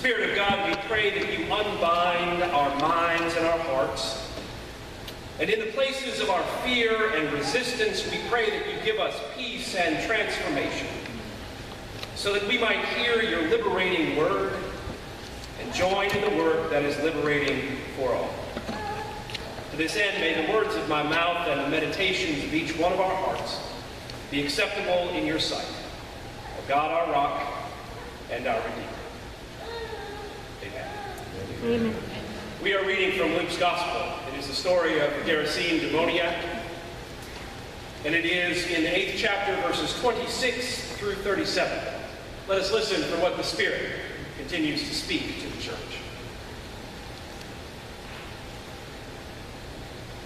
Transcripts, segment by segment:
Spirit of God, we pray that you unbind our minds and our hearts. And in the places of our fear and resistance, we pray that you give us peace and transformation, so that we might hear your liberating word and join in the work that is liberating for all. To this end, may the words of my mouth and the meditations of each one of our hearts be acceptable in your sight, O God, our rock and our Redeemer. Amen. Amen. We are reading from Luke's Gospel. It is the story of the Gerasene demoniac, and it is in the 8th chapter, verses 26 through 37. Let us listen for what the Spirit continues to speak to the church.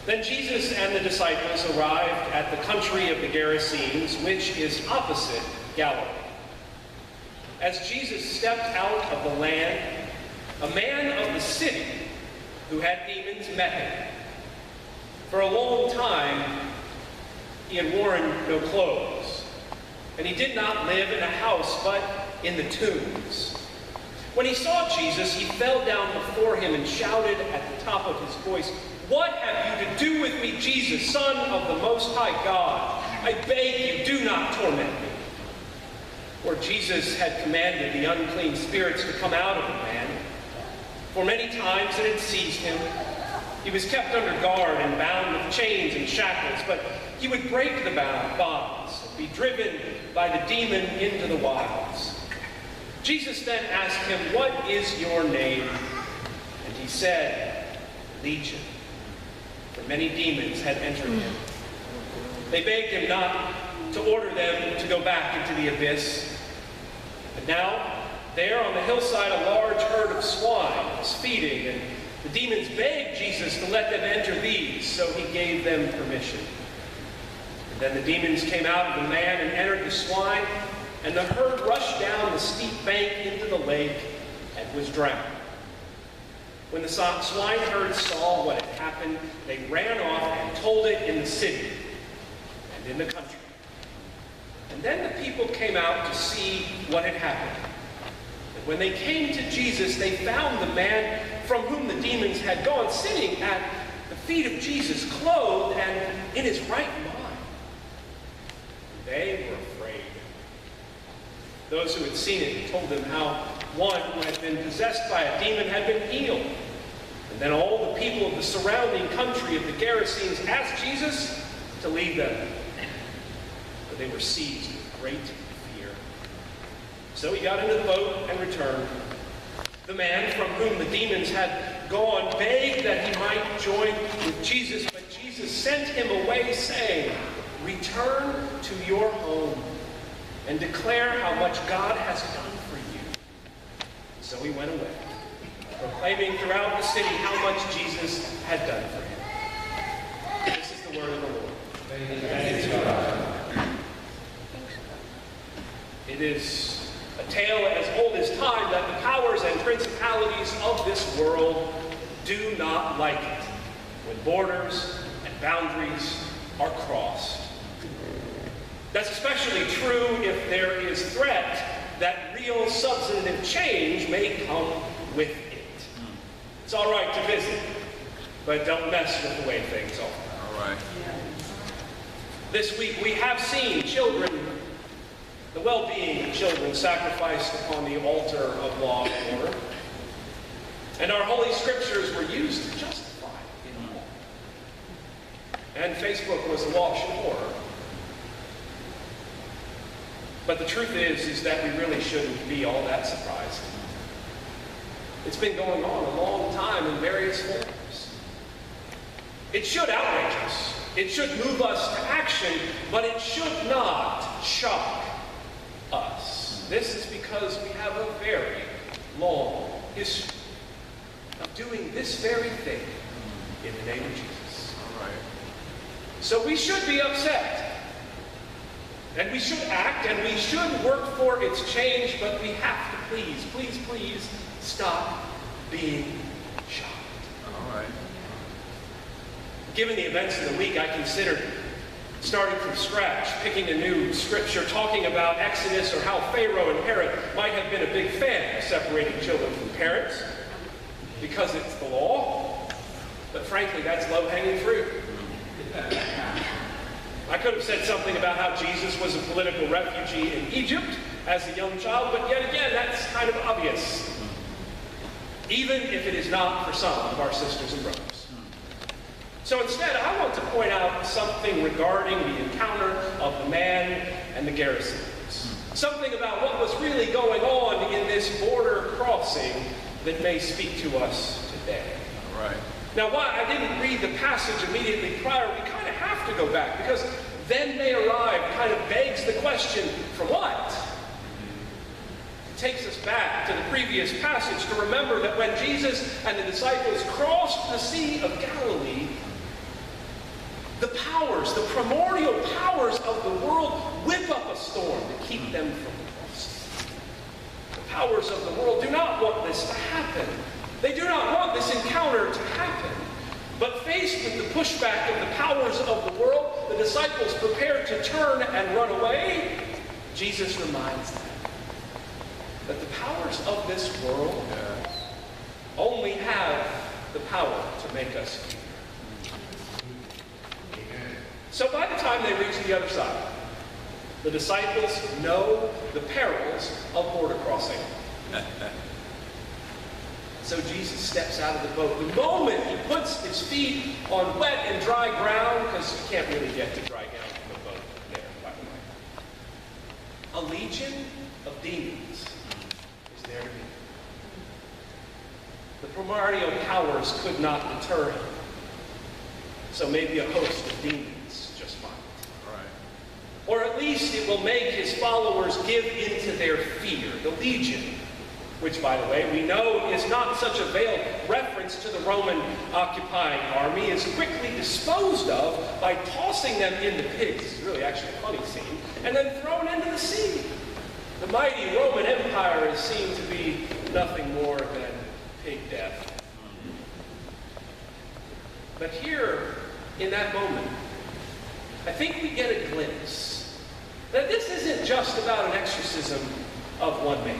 Then Jesus and the disciples arrived at the country of the Gerasenes, which is opposite Galilee. As Jesus stepped out of the land, a man of the city who had demons met him. For a long time, he had worn no clothes, and he did not live in a house, but in the tombs. When he saw Jesus, he fell down before him and shouted at the top of his voice, "What have you to do with me, Jesus, Son of the Most High God? I beg you, do not torment me." For Jesus had commanded the unclean spirits to come out of the man. For many times it had seized him. He was kept under guard and bound with chains and shackles, but he would break the bonds and be driven by the demon into the wilds. Jesus then asked him, "What is your name?" And he said, "Legion," for many demons had entered him. They begged him not to order them to go back into the abyss. But now, there on the hillside, a large herd of swine was feeding, and the demons begged Jesus to let them enter these, so he gave them permission. And then the demons came out of the man and entered the swine, and the herd rushed down the steep bank into the lake and was drowned. When the swineherd saw what had happened, they ran off and told it in the city and in the country. And then the people came out to see what had happened. And when they came to Jesus, they found the man from whom the demons had gone sitting at the feet of Jesus, clothed and in his right mind. They were afraid. Those who had seen it told them how one who had been possessed by a demon had been healed. And then all the people of the surrounding country of the Gerasenes asked Jesus to leave them, for they were seized with great fear. So he got into the boat and returned. The man from whom the demons had gone begged that he might join with Jesus, but Jesus sent him away, saying, "Return to your home and declare how much God has done for you." So he went away, proclaiming throughout the city how much Jesus had done for him. This is the word of the Lord. Thanks be to God. It is a tale as old as time that the powers and principalities of this world do not like it when borders and boundaries are crossed. That's especially true if there is threat that real substantive change may come with it. It's all right to visit, but don't mess with the way things are. All right. This week we have seen children, the well-being of children, sacrificed upon the altar of law and order. And our holy scriptures were used to justify it all. And Facebook was awash in horror. But the truth is that we really shouldn't be all that surprised. It's been going on a long time in various forms. It should outrage us. It should move us to action, but it should not shock us. This is because we have a very long history of doing this very thing in the name of Jesus. All right. So we should be upset. And we should act, and we should work for its change, but we have to please stop being shocked. All right. Given the events of the week, I considered starting from scratch, picking a new scripture, talking about Exodus or how Pharaoh and Herod might have been a big fan of separating children from parents because it's the law. But frankly, that's low-hanging fruit. I could have said something about how Jesus was a political refugee in Egypt as a young child, but yet again, that's kind of obvious, even if it is not for some of our sisters and brothers. So instead, I want to point out something regarding the encounter of the man and the Gerasenes. Something about what was really going on in this border crossing that may speak to us today. All right. Now, why I didn't read the passage immediately prior, we kind of have to go back, because then they arrive kind of begs the question, from what? It takes us back to the previous passage to remember that when Jesus and the disciples crossed the Sea of Galilee, the powers, the primordial powers of the world whip up a storm to keep them from crossing. The powers of the world do not want this to happen. They do not want this encounter to happen. But faced with the pushback of the powers of the world, the disciples prepared to turn and run away. Jesus reminds them that the powers of this world only have the power to make us fear. So by the time they reach the other side, the disciples know the perils of border crossing. So Jesus steps out of the boat. The moment he puts his feet on wet and dry ground, because you can't really get to dry ground from a boat there, by the way. A legion of demons is there to meet. The primordial powers could not deter him. So maybe a host of demons just might. Right. Or at least it will make his followers give into their fear. The legion, which, by the way, we know is not such a veiled reference to the Roman occupying army, is quickly disposed of by tossing them into pigs. It's really actually a funny scene. And then thrown into the sea. The mighty Roman Empire is seen to be nothing more than pig death. But here, in that moment, I think we get a glimpse that this isn't just about an exorcism of one man.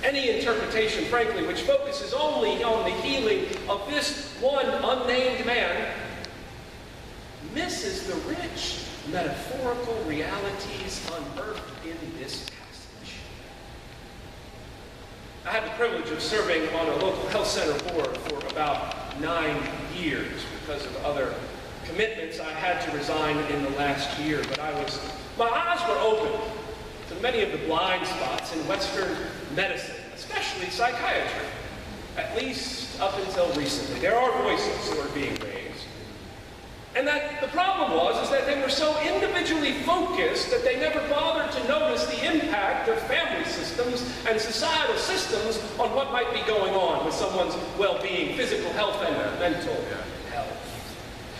Any interpretation, frankly, which focuses only on the healing of this one unnamed man misses the rich metaphorical realities unearthed in this passage. I had the privilege of serving on a local health center board for about 9 years because of other commitments I had to resign in the last year, but my eyes were open to many of the blind spots in Western medicine, especially psychiatry, at least up until recently. There are voices who are being raised. And that the problem is that they were so individually focused that they never bothered to notice the impact of family systems and societal systems on what might be going on with someone's well-being, physical health, and mental health.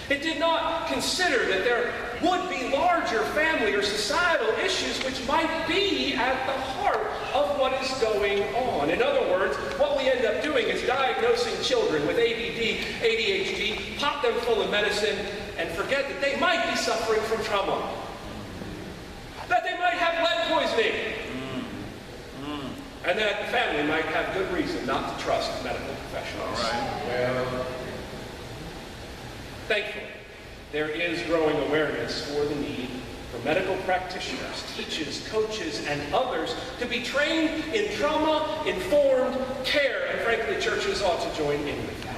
It did not consider that there would be larger family or societal issues which might be at the heart of what is going on. In other words, what we end up doing is diagnosing children with ADD, ADHD, pop them full of medicine, and forget that they might be suffering from trauma. That they might have lead poisoning. And that the family might have good reason not to trust medical professionals. All right. Thankfully, there is growing awareness for the need for medical practitioners, teachers, coaches, and others to be trained in trauma-informed care, and frankly, churches ought to join in with that.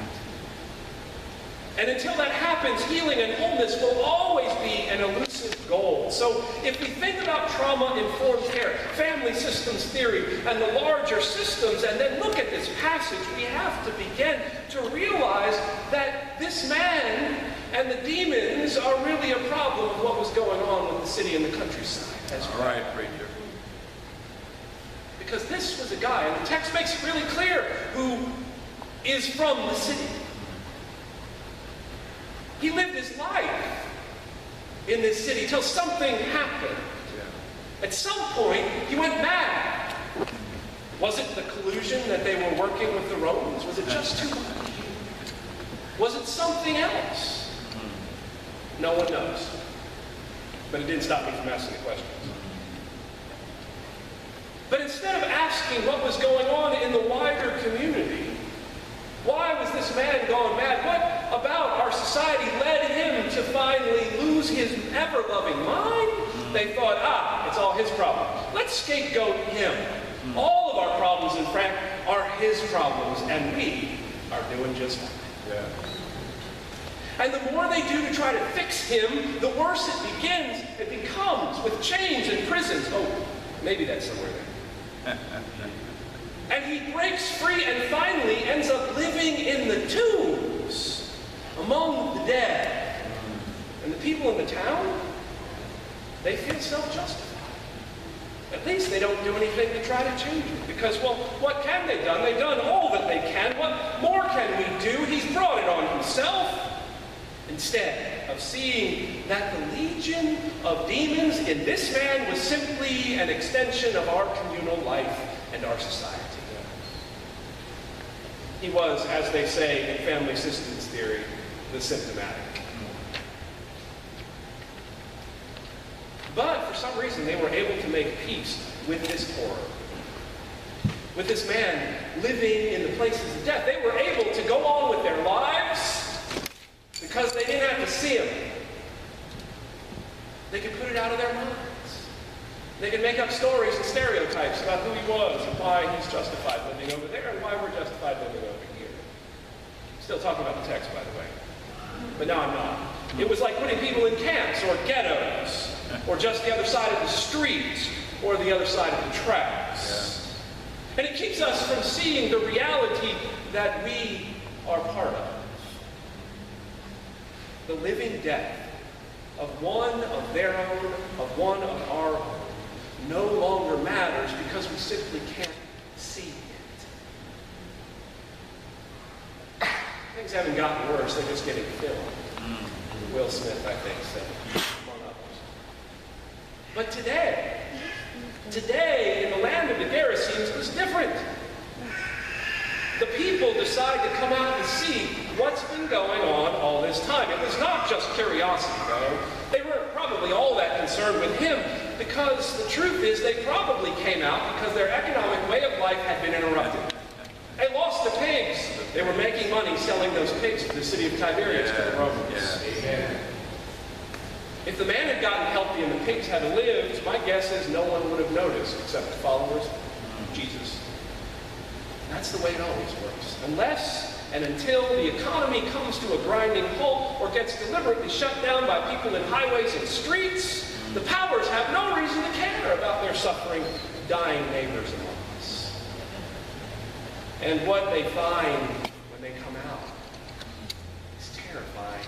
And until that happens, healing and wholeness will always be an elusive goal. So if we think about trauma-informed care, family systems theory, and the larger systems, and then look at this passage, we have to begin to realize that this man and the demons are really a problem of what was going on with the city and the countryside as well. All right, preacher. Because this was a guy, and the text makes it really clear, who is from the city. He lived his life in this city till something happened. At some point, he went mad. Was it the collusion that they were working with the Romans? Was it just too much? Was it something else? No one knows. But it didn't stop me from asking the questions. But instead of asking what was going on in the wider community, why was this man gone mad? What about our society led him to finally lose his ever-loving mind? They thought, it's all his problem. Let's scapegoat him. All of our problems, in fact, are his problems, and we are doing just fine. Yeah. And the more they do to try to fix him, the worse it becomes with chains and prisons. Oh, maybe that's somewhere there. And he breaks free and finally ends up living in the tombs among the dead. And the people in the town, they feel self-justified. At least they don't do anything to try to change it. Because, well, what can they done? They've done all that they can. What more can we do? He's brought it on himself. Instead of seeing that the legion of demons in this man was simply an extension of our communal life and our society. He was, as they say in family systems theory, the symptomatic. But for some reason, they were able to make peace with this horror. With this man living in the places of death. They were able to go on with their lives because they didn't have to see him. They could put it out of their minds. They could make up stories and stereotypes about who he was and why he's justified living over there and why we're justified living over here. Still talking about the text, by the way. But now I'm not. It was like putting people in camps or ghettos, or just the other side of the street, or the other side of the tracks. Yeah. And it keeps us from seeing the reality that we are part of. The living death of one of their own, of one of our own, no longer matters because we simply can't see it. Things haven't gotten worse, they're just getting filmed. Will Smith, I think, said, among others. But today, in the land of the Gerasenes, it was different. The people decide to come out and see what's been going on all this time. It was not just curiosity, though. They weren't probably all that concerned with him, because the truth is they probably came out because their economic way of life had been interrupted. They lost the pigs. They were making money selling those pigs to the city of Tiberias to the Romans. Amen. If the man had gotten healthy and the pigs had lived, my guess is no one would have noticed except the followers of Jesus. That's the way it always works. Unless and until the economy comes to a grinding halt or gets deliberately shut down by people in highways and streets, the powers have no reason to care about their suffering, dying neighbors among us. And what they find when they come out is terrifying.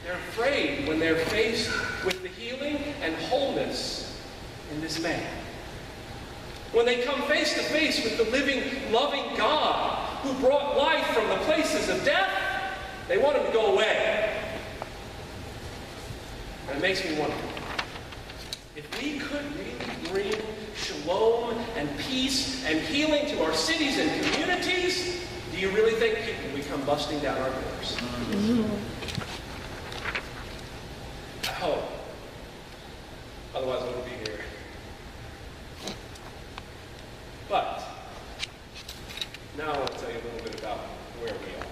They're afraid when they're faced with the healing and wholeness in this man. When they come face to face with the living, loving God who brought life from the places of death, they want him to go away. And it makes me wonder, if we could really bring shalom and peace and healing to our cities and communities, do you really think people would come busting down our doors? I hope. Otherwise I wouldn't be here. But now I want to tell you a little bit about where we are.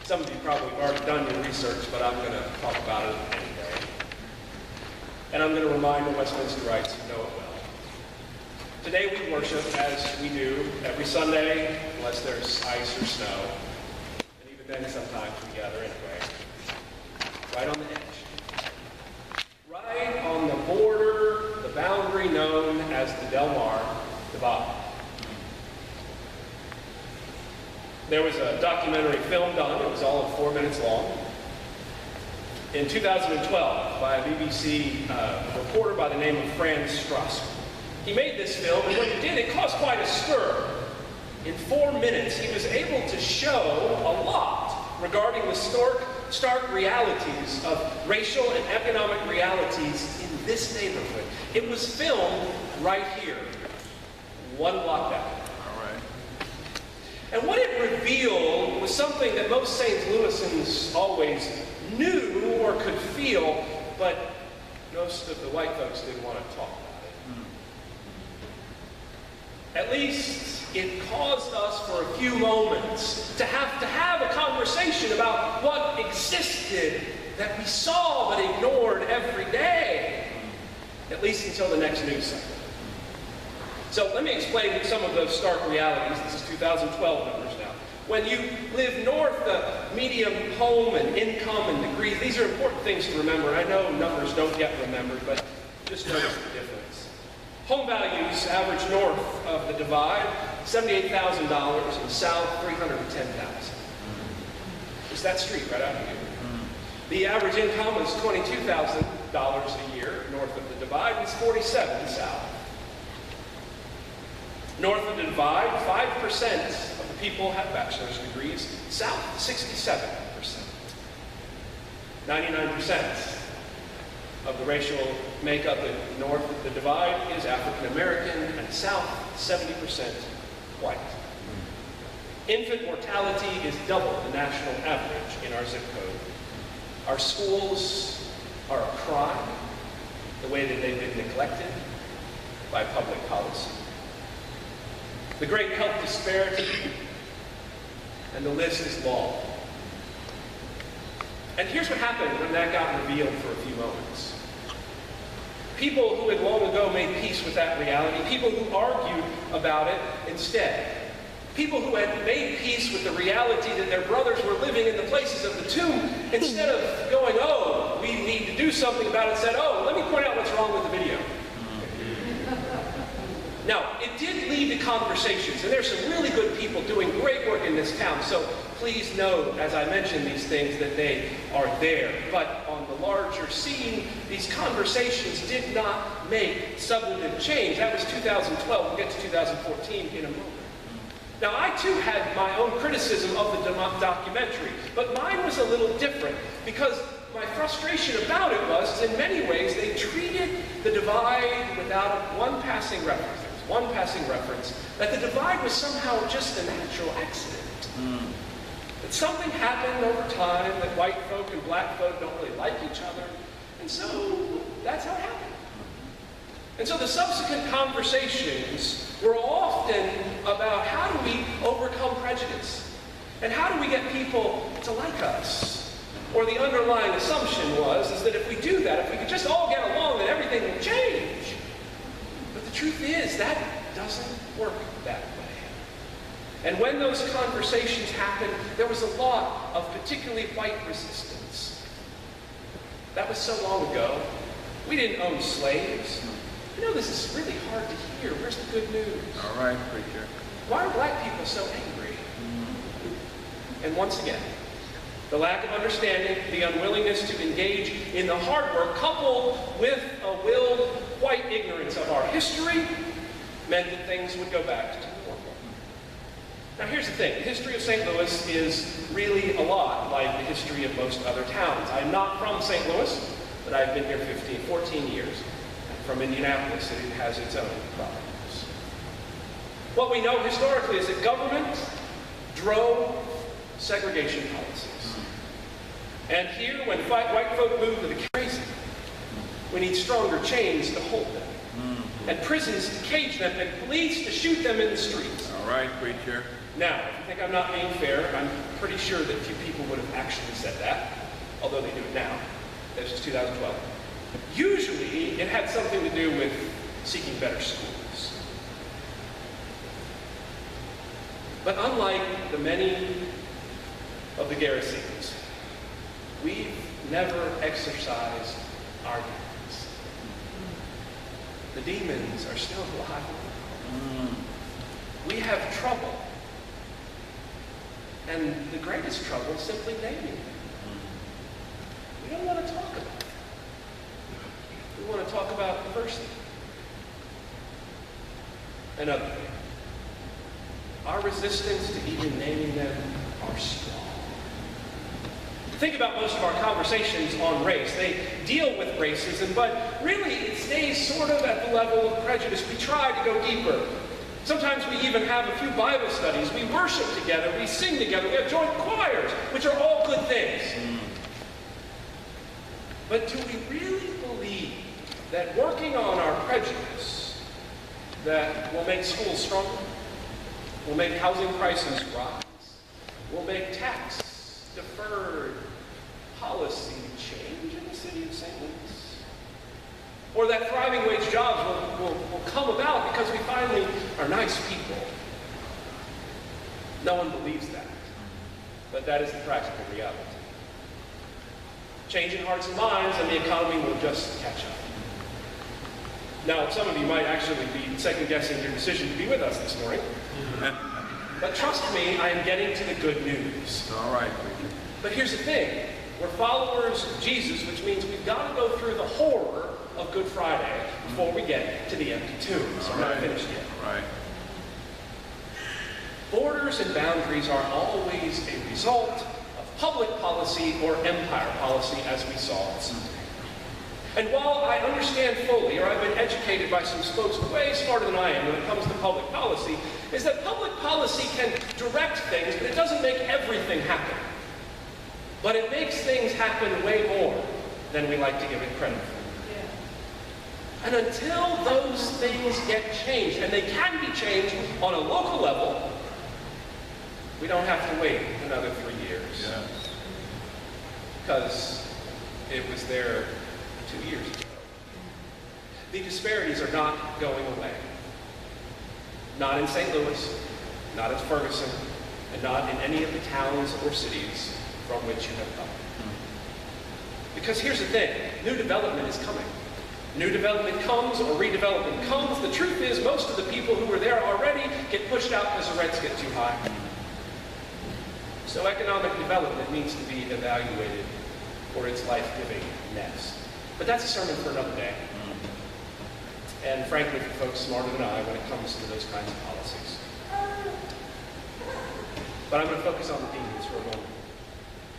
Some of you probably have already done your research, but I'm going to talk about it anyway. And I'm going to remind the Westminsterites who know it well. Today we worship as we do every Sunday, unless there's ice or snow. And even then sometimes we gather anyway. Right on the edge. Right on the border, the boundary known as the Del Mar Divide. There was a documentary filmed on it. It was all of 4 minutes long. In 2012, by a BBC reporter by the name of Franz Strasser. He made this film, and when he did, it caused quite a stir. In 4 minutes, he was able to show a lot regarding the stark realities of racial and economic realities in this neighborhood. It was filmed right here, one block down. And what it revealed was something that most St. Louisans always knew or could feel, but most of the white folks didn't want to talk about it. At least it caused us for a few moments to have a conversation about what existed that we saw but ignored every day, at least until the next news cycle. So let me explain some of those stark realities. This is 2012 numbers now. When you live north, the medium home and income and degrees, these are important things to remember. I know numbers don't get remembered, but just notice the difference. Home values average north of the divide, $78,000, and south, $310,000. It's that street right out here. The average income is $22,000 a year north of the divide, and it's $47,000 south. North of the divide, 5% of the people have bachelor's degrees. South, 67%. 99% of the racial makeup in north of the divide is African American, and south, 70% white. Infant mortality is double the national average in our zip code. Our schools are a crime, the way that they've been neglected by public policy. The great health disparity, and the list is long. And here's what happened when that got revealed for a few moments. People who had long ago made peace with that reality, people who argued about it instead, people who had made peace with the reality that their brothers were living in the places of the tomb, instead of going, oh, we need to do something about it, said, oh, let me point out what's wrong with the video. Now, it did lead to conversations, and there's some really good people doing great work in this town, so please note, as I mention these things, that they are there. But on the larger scene, these conversations did not make substantive change. That was 2012. We'll get to 2014 in a moment. Now, I too had my own criticism of the documentary, but mine was a little different, because my frustration about it was, in many ways, they treated the divide without one passing reference. There was one passing reference that the divide was somehow just a natural accident. That something happened over time, that white folk and black folk don't really like each other, and so that's how it happened. And so the subsequent conversations were often about how do we overcome prejudice? And how do we get people to like us? Or the underlying assumption is that if we do that, if we could just all get along, then everything will change. But the truth is, that doesn't work that way. And when those conversations happened, there was a lot of particularly white resistance. That was so long ago. We didn't own slaves. You know, this is really hard to hear. Where's the good news? All right, preacher. Why are black people so angry? And once again, the lack of understanding, the unwillingness to engage in the hard work, coupled with a willed white ignorance of our history, meant that things would go back to normal. Now here's the thing, the history of St. Louis is really a lot like the history of most other towns. I'm not from St. Louis, but I've been here 14 years. I'm from Indianapolis, and it has its own problems. What we know historically is that government drove segregation policies. And here, when white folk move to the crazy, we need stronger chains to hold them, and prisons to cage them, and police to shoot them in the streets. All right, preacher. Now, if you think I'm not being fair, I'm pretty sure that few people would have actually said that, although they do it now. This is 2012. Usually, it had something to do with seeking better schools. But unlike the many of the Gerasenes, we've never exercised our demons. The demons are still alive. We have trouble. And the greatest trouble is simply naming them. We don't want to talk about it. We want to talk about diversity. Another thing. Our resistance to even naming them are strong. Think about most of our conversations on race. They deal with racism, but really it stays sort of at the level of prejudice. We try to go deeper. Sometimes we even have a few Bible studies. We worship together. We sing together. We have joint choirs, which are all good things. But do we really believe that working on our prejudice that will make schools stronger, will make housing prices rise, will make tax deferred policy change in the city of St. Louis? Or that thriving wage jobs will come about because we finally are nice people? No one believes that, but that is the practical reality. Change in hearts and minds, and the economy will just catch up. Now, some of you might actually be second-guessing your decision to be with us this morning. But trust me, I am getting to the good news. All right, preacher. But here's the thing. We're followers of Jesus, which means we've got to go through the horror of Good Friday before we get to the empty tomb. So we're not finished yet. Right. Borders and boundaries are always a result of public policy or empire policy, as we saw at Sunday. And while I understand fully, or I've been educated by some folks way smarter than I am when it comes to public policy, is that public policy can direct things, but it doesn't make everything happen. But it makes things happen way more than we like to give it credit for. And until those things get changed, and they can be changed on a local level, we don't have to wait another 3 years. Yeah. Because it was there 2 years ago. The disparities are not going away. Not in St. Louis, not in Ferguson, and not in any of the towns or cities from which you have come. Because here's the thing, new development is coming. New development comes or redevelopment comes. The truth is most of the people who were there already get pushed out because the rents get too high. So economic development needs to be evaluated for its life-giving-ness. But that's a sermon for another day. And frankly, for folks smarter than I when it comes to those kinds of policies. But I'm going to focus on the demons for a moment.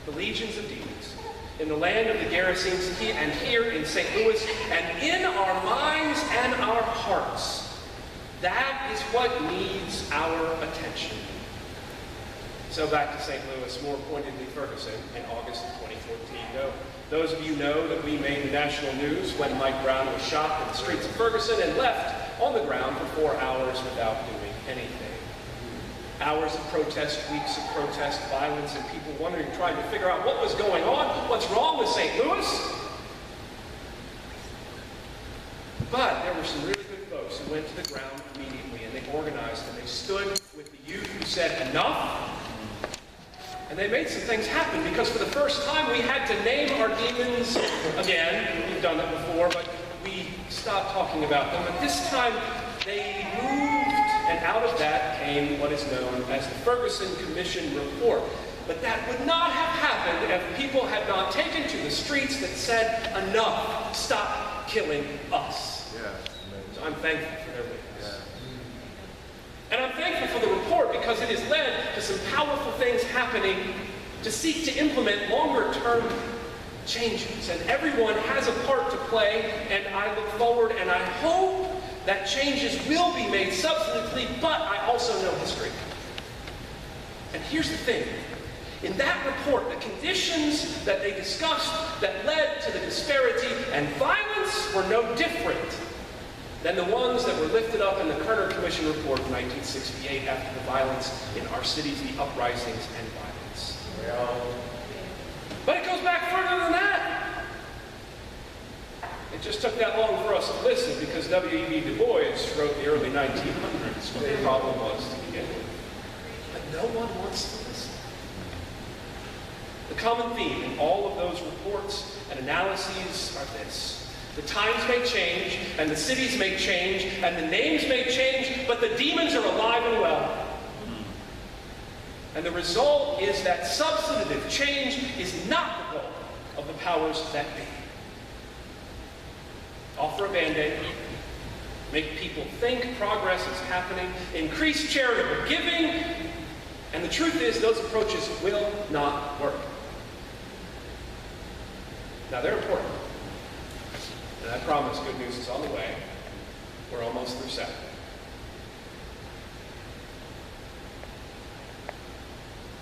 The legions of demons in the land of the Gerasenes and here in St. Louis and in our minds and our hearts. That is what needs our attention. So back to St. Louis, more pointedly Ferguson, in August of 2014. Those of you know that we made the national news when Mike Brown was shot in the streets of Ferguson and left on the ground for 4 hours without doing anything. Hours of protest, weeks of protest, violence, and people wondering, trying to figure out what was going on, what's wrong with St. Louis. But there were some really good folks who went to the ground immediately, and they organized, and they stood with the youth who said, enough. And they made some things happen, because for the first time we had to name our demons again. We've done that before, but we stopped talking about them. But this time they moved, and out of that came what is known as the Ferguson Commission Report. But that would not have happened if people had not taken to the streets that said, enough, stop killing us. Yeah. So I'm thankful for their witness. And I'm thankful for the report because it has led to some powerful things happening to seek to implement longer-term changes. And everyone has a part to play, and I look forward and I hope that changes will be made substantively, but I also know history. And here's the thing. In that report, the conditions that they discussed that led to the disparity and violence were no different than the ones that were lifted up in the Kerner Commission report of 1968 after the violence in our cities, the uprisings and violence. But it goes back further than that. It just took that long for us to listen because W.E.B. Du Bois wrote the early 1900s what the problem was to begin with. But no one wants to listen. The common theme in all of those reports and analyses are this. The times may change, and the cities may change, and the names may change, but the demons are alive and well. And the result is that substantive change is not the goal of the powers that be. Offer a Band-Aid, make people think progress is happening, increase charitable giving, and the truth is those approaches will not work. Now they're important. And I promise good news is on the way. We're almost through Saturday.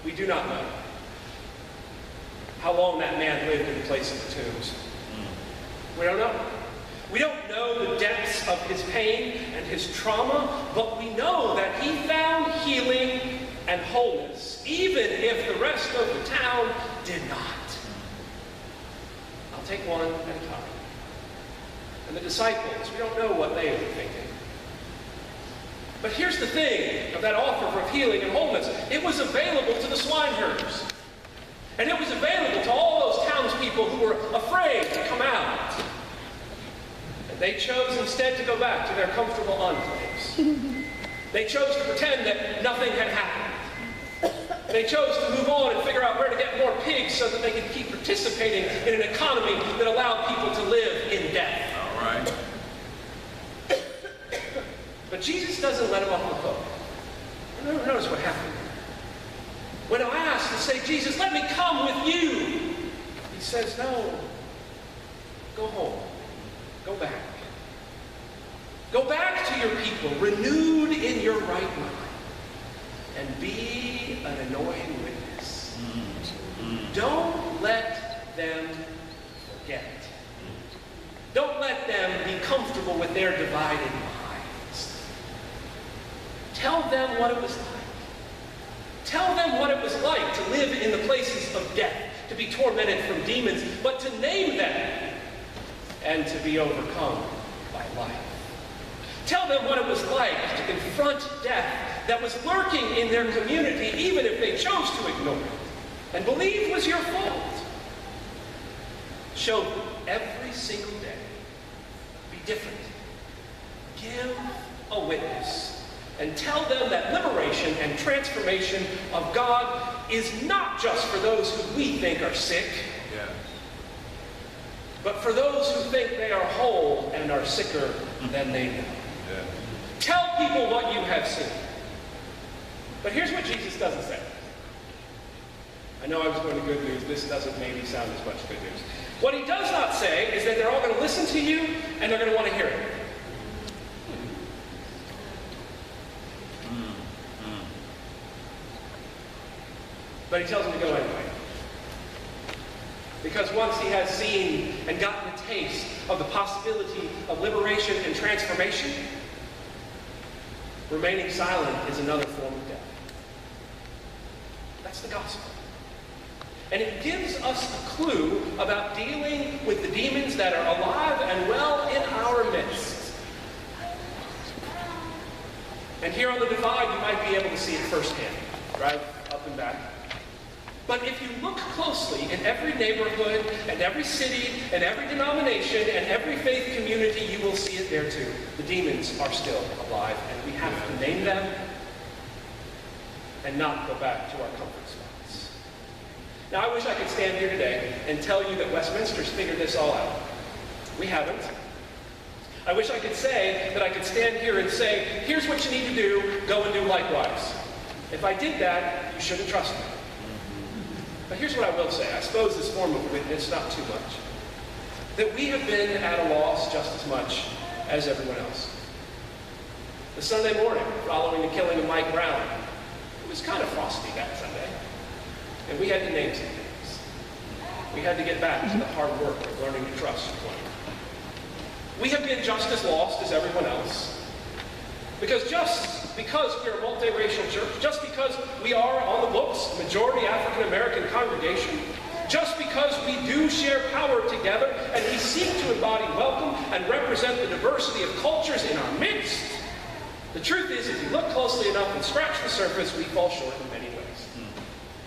We do not know how long that man lived in the place of the tombs. We don't know. We don't know the depths of his pain and his trauma, but we know that he found healing and wholeness, even if the rest of the town did not. I'll take one at a time. And the disciples, we don't know what they were thinking. But here's the thing of that offer of healing and wholeness. It was available to the swineherders. And it was available to all those townspeople who were afraid to come out. And they chose instead to go back to their comfortable enclaves. They chose to pretend that nothing had happened. They chose to move on and figure out where to get more pigs so that they could keep participating in an economy that allowed people to live in death. All right. But Jesus doesn't let them off the hook. Notice what happened. When I asked to say, Jesus, let me come with you, he says, no. Go home. Go back. Go back to your people, renewed in your right mind, and be an annoying witness. Don't let them forget. Don't let them be comfortable with their divided minds. Tell them what it was like. Tell them what it was like to live in the places of death, to be tormented from demons, but to name them and to be overcome by life. Tell them what it was like to confront death that was lurking in their community, even if they chose to ignore it and believe was your fault. Show them every single day. Be different. Give a witness. And tell them that liberation and transformation of God is not just for those who we think are sick, but for those who think they are whole and are sicker than they know. Tell people what you have seen. But here's what Jesus doesn't say. I know I was going to good news. This doesn't maybe sound as much good news. What he does not say is that they're all going to listen to you and they're going to want to hear it. But he tells them to go anyway. Because once he has seen and gotten a taste of the possibility of liberation and transformation, remaining silent is another form of death. That's the gospel. And it gives us a clue about dealing with the demons that are alive and well in our midst. And here on the Divide, you might be able to see it firsthand, right? Up and back. But if you look closely in every neighborhood and every city and every denomination and every faith community, you will see it there too. The demons are still alive, and we have to name them and not go back to our comfort spots. Now, I wish I could stand here today and tell you that Westminster's figured this all out. We haven't. I wish I could say that I could stand here and say, here's what you need to do, go and do likewise. If I did that, you shouldn't trust me. But here's what I will say. I suppose this form of witness, not too much. That we have been at a loss just as much as everyone else. The Sunday morning following the killing of Mike Brown, it was kind of frosty that Sunday. And we had to name some things. We had to get back to the hard work of learning to trust one another. We have been just as lost as everyone else. Because just because we are a multiracial church, just because we are on the books, majority African American congregation, just because we do share power together and we seek to embody welcome and represent the diversity of cultures in our midst, the truth is, if you look closely enough and scratch the surface, we fall short in many ways.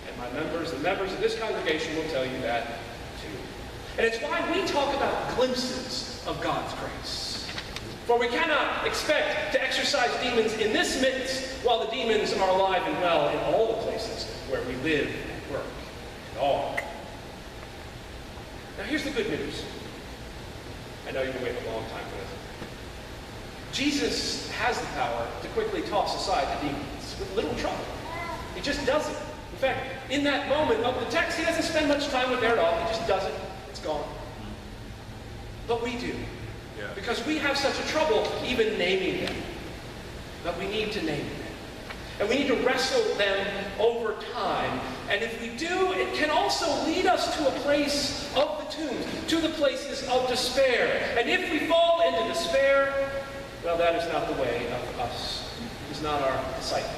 And my members, the members of this congregation will tell you that too. And it's why we talk about glimpses of God's grace. For we cannot expect to exorcise demons in this midst while the demons are alive and well in all the places where we live and work and all. Now here's the good news. I know you've been waiting a long time for this. Jesus has the power to quickly toss aside the demons with little trouble. He just does it. In fact, in that moment of the text, he doesn't spend much time with there at all. He just does it. It's gone. But we do. Because we have such a trouble even naming them. But we need to name them. And we need to wrestle them over time. And if we do, it can also lead us to a place of the tombs, to the places of despair. And if we fall into despair, well, that is not the way of us. It is not our disciple.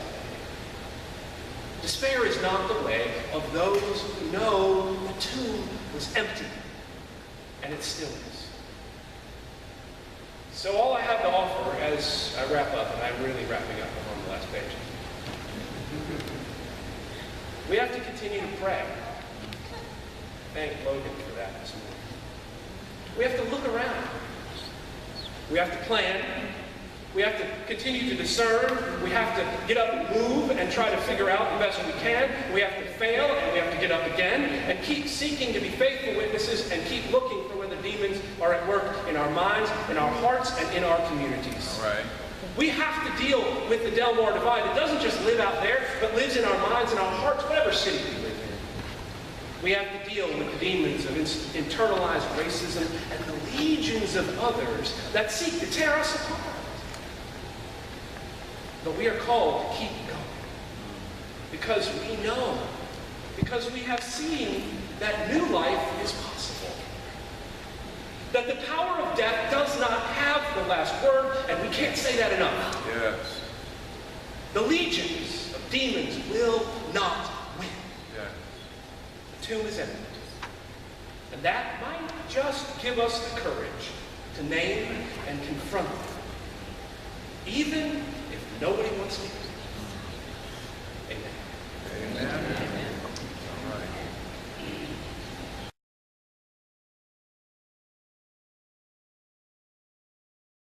Despair is not the way of those who know the tomb was empty. And it still is. So all I have to offer as I wrap up, and I'm really wrapping up, I'm on the last page. We have to continue to pray. Thank Logan for that this morning. We have to look around. We have to plan. We have to continue to discern. We have to get up and move and try to figure out the best we can. We have to fail and we have to get up again and keep seeking to be faithful witnesses and keep looking for when the demons are at work in our minds, in our hearts, and in our communities. All right. We have to deal with the Delmar Divide. It doesn't just live out there, but lives in our minds and our hearts, whatever city we live in. We have to deal with the demons of internalized racism and the legions of others that seek to tear us apart. But we are called to keep going. Because we know, because we have seen that new life is possible. That the power of death does not have the last word, and we can't say that enough. Yes. The legions of demons will not win. Yes. The tomb is empty. And that might just give us the courage to name and confront them, even if nobody wants to hear it.